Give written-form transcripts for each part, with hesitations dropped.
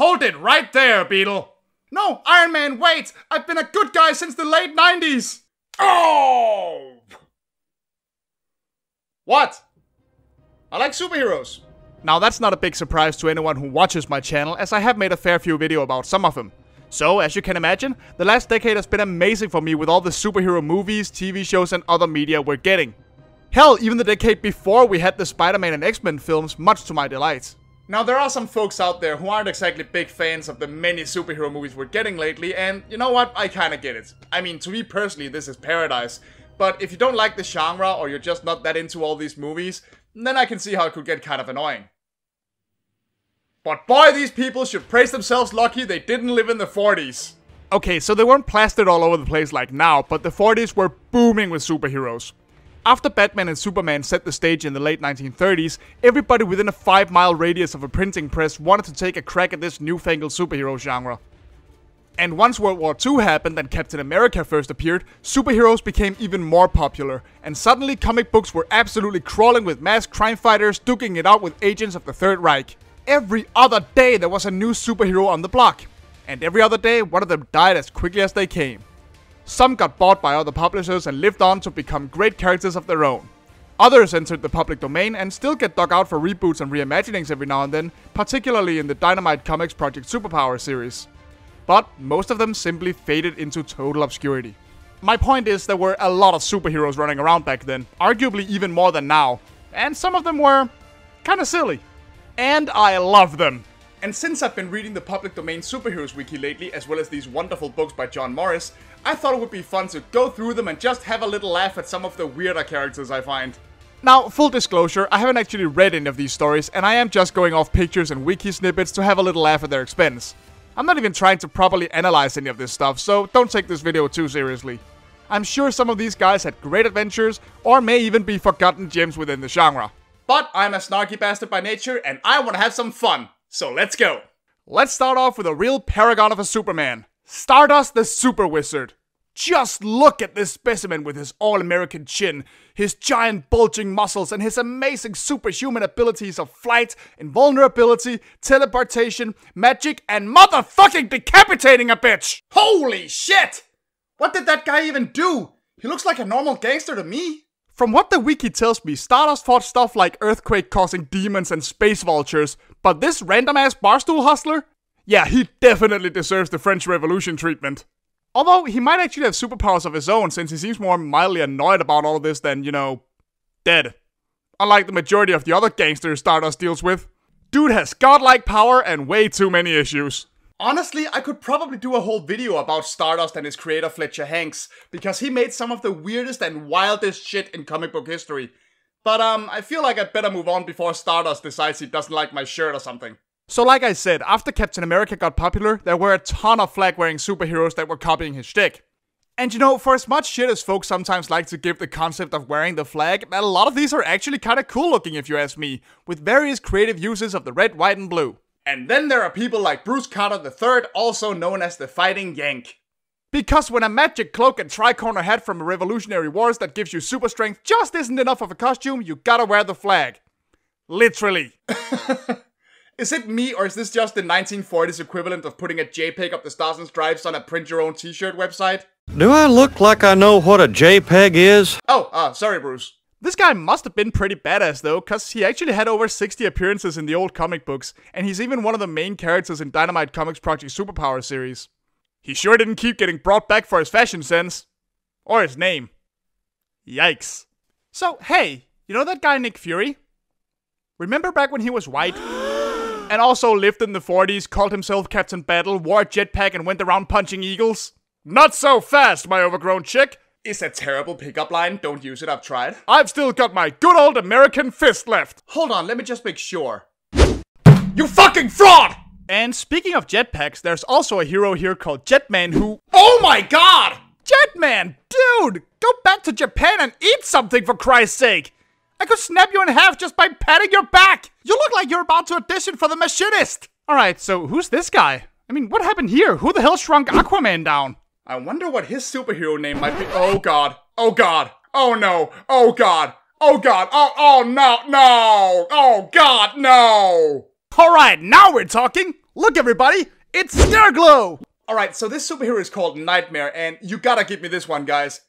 Hold it right there, Beetle. No, Iron Man, wait! I've been a good guy since the late 90s! Oh! What? I like superheroes. Now that's not a big surprise to anyone who watches my channel, as I have made a fair few videos about some of them. So, as you can imagine, the last decade has been amazing for me with all the superhero movies, TV shows and other media we're getting. Hell, even the decade before we had the Spider-Man and X-Men films, much to my delight. Now there are some folks out there who aren't exactly big fans of the many superhero movies we're getting lately, and you know what, I kinda get it. I mean, to me personally, this is paradise. But if you don't like the genre, or you're just not that into all these movies, then I can see how it could get kind of annoying. But boy, these people should praise themselves lucky they didn't live in the 40s. Okay, so they weren't plastered all over the place like now, but the 40s were booming with superheroes. After Batman and Superman set the stage in the late 1930s, everybody within a 5-mile radius of a printing press wanted to take a crack at this newfangled superhero genre. And once World War II happened and Captain America first appeared, superheroes became even more popular, and suddenly comic books were absolutely crawling with masked crime fighters duking it out with agents of the Third Reich. Every other day there was a new superhero on the block, and every other day one of them died as quickly as they came. Some got bought by other publishers and lived on to become great characters of their own. Others entered the public domain and still get dug out for reboots and reimaginings every now and then, particularly in the Dynamite Comics Project Superpower series. But most of them simply faded into total obscurity. My point is, there were a lot of superheroes running around back then, arguably even more than now, and some of them were kinda silly. And I love them. And since I've been reading the Public Domain Superheroes Wiki lately, as well as these wonderful books by John Morris, I thought it would be fun to go through them and just have a little laugh at some of the weirder characters I find. Now, full disclosure, I haven't actually read any of these stories, and I am just going off pictures and wiki snippets to have a little laugh at their expense. I'm not even trying to properly analyze any of this stuff, so don't take this video too seriously. I'm sure some of these guys had great adventures, or may even be forgotten gems within the genre. But I'm a snarky bastard by nature, and I want to have some fun. So let's go! Let's start off with a real paragon of a Superman. Stardust the Super Wizard. Just look at this specimen with his all-American chin, his giant bulging muscles, and his amazing superhuman abilities of flight, invulnerability, teleportation, magic, and motherfucking decapitating a bitch! Holy shit! What did that guy even do? He looks like a normal gangster to me. From what the wiki tells me, Stardust fought stuff like earthquake-causing demons and space vultures, but this random-ass barstool hustler? Yeah, he definitely deserves the French Revolution treatment. Although, he might actually have superpowers of his own, since he seems more mildly annoyed about all of this than, you know, dead. Unlike the majority of the other gangsters Stardust deals with. Dude has godlike power and way too many issues. Honestly, I could probably do a whole video about Stardust and his creator Fletcher Hanks, because he made some of the weirdest and wildest shit in comic book history. But I feel like I'd better move on before Stardust decides he doesn't like my shirt or something. So like I said, after Captain America got popular, there were a ton of flag-wearing superheroes that were copying his shtick. And you know, for as much shit as folks sometimes like to give the concept of wearing the flag, a lot of these are actually kinda cool looking if you ask me, with various creative uses of the red, white, and blue. And then there are people like Bruce Carter III, also known as the Fighting Yank. Because when a magic cloak and tricorner hat from Revolutionary Wars that gives you super strength just isn't enough of a costume, you gotta wear the flag. Literally. Is it me, or is this just the 1940s equivalent of putting a JPEG of the Stars and Stripes on a print-your-own t-shirt website? Do I look like I know what a JPEG is? Oh, sorry Bruce. This guy must have been pretty badass though, cause he actually had over 60 appearances in the old comic books, and he's even one of the main characters in Dynamite Comics Project Superpower series. He sure didn't keep getting brought back for his fashion sense. Or his name. Yikes. So, hey, you know that guy Nick Fury? Remember back when he was white? And also lived in the 40s, called himself Captain Battle, wore a jetpack and went around punching eagles? Not so fast, my overgrown chick! Is a terrible pickup line, don't use it, I've tried. I've still got my good old American fist left. Hold on, let me just make sure. You fucking fraud! And speaking of jetpacks, there's also a hero here called Jetman who— Oh my god! Jetman! Dude! Go back to Japan and eat something for Christ's sake! I could snap you in half just by patting your back! You look like you're about to audition for The Machinist! Alright, so who's this guy? I mean, what happened here? Who the hell shrunk Aquaman down? I wonder what his superhero name might be. Oh god. Oh god. Oh no. Oh god. Oh god. Oh no. No. Oh god, no. Alright, now we're talking. Look everybody, it's Scareglow! Alright, so this superhero is called Nightmare, and you gotta give me this one, guys.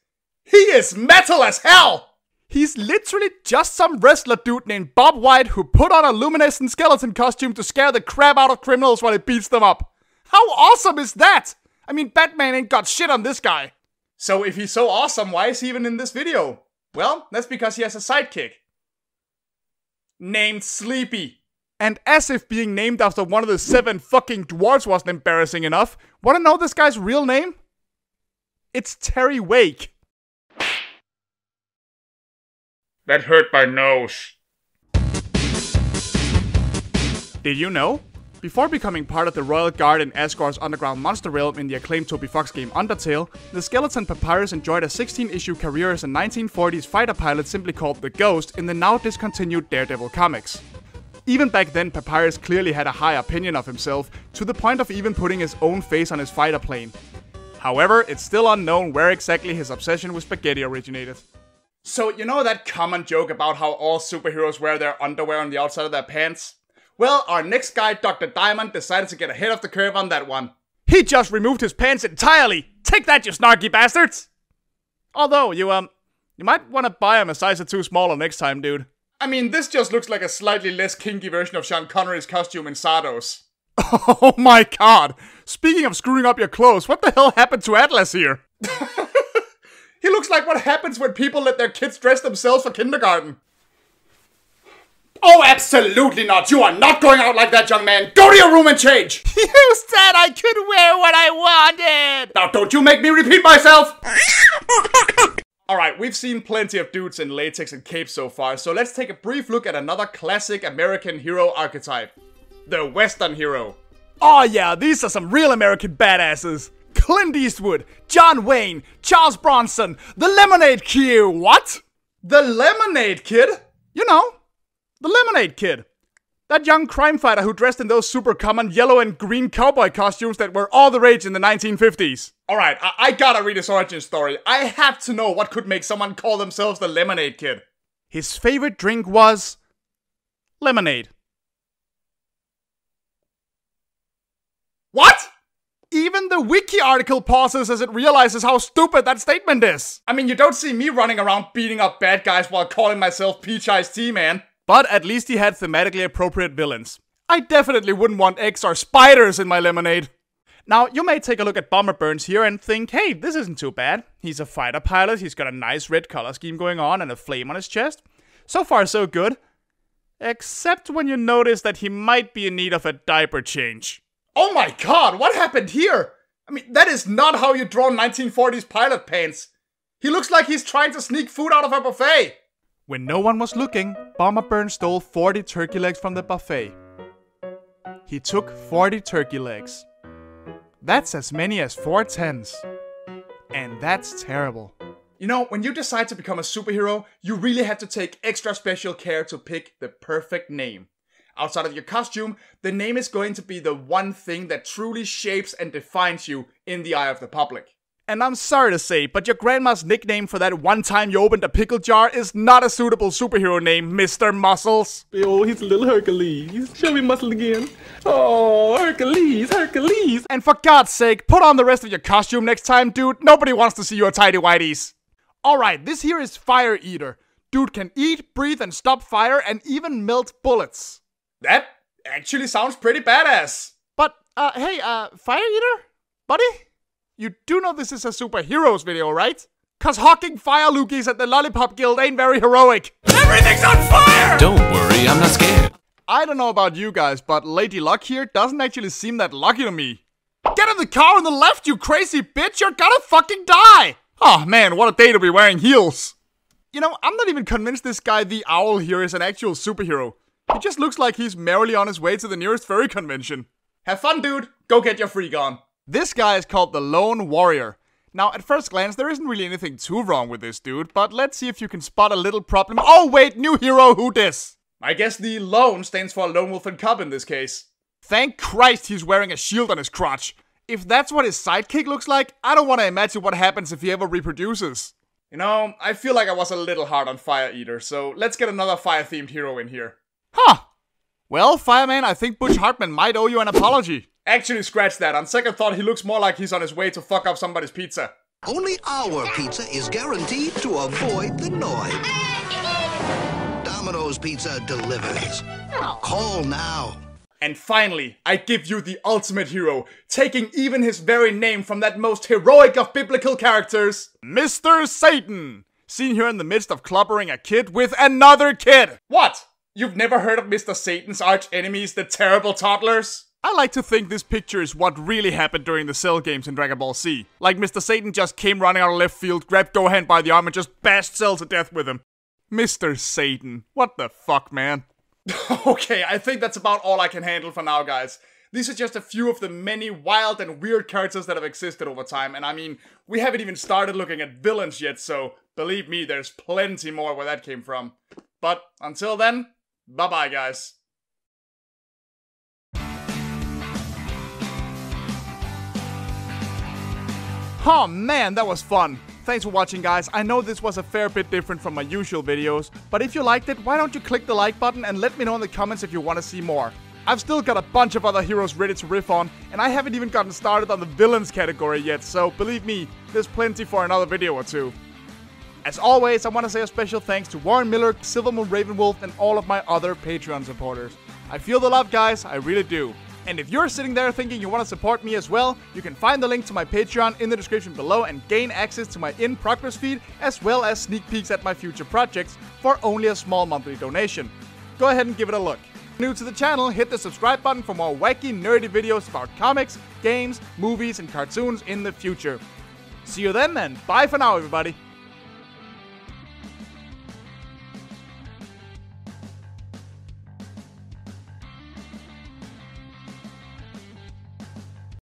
He is metal as hell! He's literally just some wrestler dude named Bob White who put on a luminescent skeleton costume to scare the crap out of criminals while he beats them up. How awesome is that? I mean, Batman ain't got shit on this guy. So if he's so awesome, why is he even in this video? Well, that's because he has a sidekick. Named Sleepy. And as if being named after one of the 7 fucking dwarves wasn't embarrassing enough, wanna know this guy's real name? It's Terry Wake. That hurt my nose. Did you know? Before becoming part of the Royal Guard in Asgard's underground monster realm in the acclaimed Toby Fox game Undertale, the skeleton Papyrus enjoyed a 16-issue career as a 1940s fighter pilot simply called the Ghost in the now discontinued Daredevil comics. Even back then, Papyrus clearly had a high opinion of himself, to the point of even putting his own face on his fighter plane. However, it's still unknown where exactly his obsession with spaghetti originated. So, you know that common joke about how all superheroes wear their underwear on the outside of their pants? Well, our next guy, Dr. Diamond, decided to get ahead of the curve on that one. He just removed his pants entirely! Take that, you snarky bastards! Although, you might want to buy him a size or 2 smaller next time, dude. I mean, this just looks like a slightly less kinky version of Sean Connery's costume in Sardos. Oh my god! Speaking of screwing up your clothes, what the hell happened to Atlas here? He looks like what happens when people let their kids dress themselves for kindergarten. Oh, absolutely not! You are not going out like that, young man! Go to your room and change! You said I could wear what I wanted! Now don't you make me repeat myself! Alright, we've seen plenty of dudes in latex and capes so far, so let's take a brief look at another classic American hero archetype. The Western hero. Oh yeah, these are some real American badasses! Clint Eastwood, John Wayne, Charles Bronson, the Lemonade Kid. What? The Lemonade Kid? You know, the Lemonade Kid. That young crime fighter who dressed in those super common yellow and green cowboy costumes that were all the rage in the 1950s. Alright, I gotta read his origin story. I have to know what could make someone call themselves the Lemonade Kid. His favorite drink was lemonade. What? Even the wiki article pauses as it realizes how stupid that statement is. I mean, you don't see me running around beating up bad guys while calling myself Peach Iced Tea Man. But at least he had thematically appropriate villains. I definitely wouldn't want eggs or spiders in my lemonade. Now, you may take a look at Bomber Burns here and think, hey, this isn't too bad. He's a fighter pilot, he's got a nice red color scheme going on and a flame on his chest. So far, so good. Except when you notice that he might be in need of a diaper change. Oh my god, what happened here? I mean, that is not how you draw 1940s pilot pants. He looks like he's trying to sneak food out of a buffet. When no one was looking, Bomber Burns stole 40 turkey legs from the buffet. He took 40 turkey legs. That's as many as 4 10s. And that's terrible. You know, when you decide to become a superhero, you really have to take extra special care to pick the perfect name. Outside of your costume, the name is going to be the one thing that truly shapes and defines you in the eye of the public. And I'm sorry to say, but your grandma's nickname for that one time you opened a pickle jar is not a suitable superhero name, Mr. Muscles. Oh, he's a little Hercules. Show me muscle again. Oh, Hercules, Hercules. And for God's sake, put on the rest of your costume next time, dude. Nobody wants to see your tidy whities. Alright, this here is Fire Eater. Dude can eat, breathe, and stop fire, and even melt bullets. That actually sounds pretty badass. But, hey, Fire Eater? Buddy? You do know this is a superheroes video, right? Cause hawking fire loogies at the Lollipop Guild ain't very heroic. Everything's on fire! Don't worry, I'm not scared. I don't know about you guys, but Lady Luck here doesn't actually seem that lucky to me. Get in the car on the left, you crazy bitch! You're gonna fucking die! Oh man, what a day to be wearing heels. You know, I'm not even convinced this guy, the Owl here, is an actual superhero. He just looks like he's merrily on his way to the nearest furry convention. Have fun, dude. Go get your freak on. This guy is called the Lone Warrior. Now, at first glance, there isn't really anything too wrong with this dude, but let's see if you can spot a little problem. Oh wait, new hero, who dis? I guess the lone stands for Lone Wolf and Cub in this case. Thank Christ he's wearing a shield on his crotch. If that's what his sidekick looks like, I don't want to imagine what happens if he ever reproduces. You know, I feel like I was a little hard on Fire Eater, so let's get another fire-themed hero in here. Huh. Well, Fireman, I think Butch Hartman might owe you an apology. Actually, scratch that. On second thought, he looks more like he's on his way to fuck up somebody's pizza. Only our pizza is guaranteed to avoid the noise. Domino's Pizza delivers. Call now. And finally, I give you the ultimate hero, taking even his very name from that most heroic of biblical characters, Mr. Satan, seen here in the midst of clobbering a kid with another kid. What? You've never heard of Mr. Satan's arch enemies, the terrible toddlers? I like to think this picture is what really happened during the Cell games in Dragon Ball Z. Like Mr. Satan just came running out of left field, grabbed Gohan by the arm and just bashed Cell to death with him. Mr. Satan. What the fuck, man? Okay, I think that's about all I can handle for now, guys. These are just a few of the many wild and weird characters that have existed over time, and I mean, we haven't even started looking at villains yet, so believe me, there's plenty more where that came from. But until then, bye-bye, guys. Oh man, that was fun. Thanks for watching, guys. I know this was a fair bit different from my usual videos, but if you liked it, why don't you click the like button and let me know in the comments if you want to see more. I've still got a bunch of other heroes ready to riff on, and I haven't even gotten started on the villains category yet, so believe me, there's plenty for another video or two. As always, I want to say a special thanks to Warren Miller, Silvermoon Ravenwolf, and all of my other Patreon supporters. I feel the love, guys, I really do. And if you're sitting there thinking you want to support me as well, you can find the link to my Patreon in the description below and gain access to my in-progress feed, as well as sneak peeks at my future projects for only a small monthly donation. Go ahead and give it a look. New to the channel, hit the subscribe button for more wacky, nerdy videos about comics, games, movies, and cartoons in the future. See you then, and bye for now, everybody.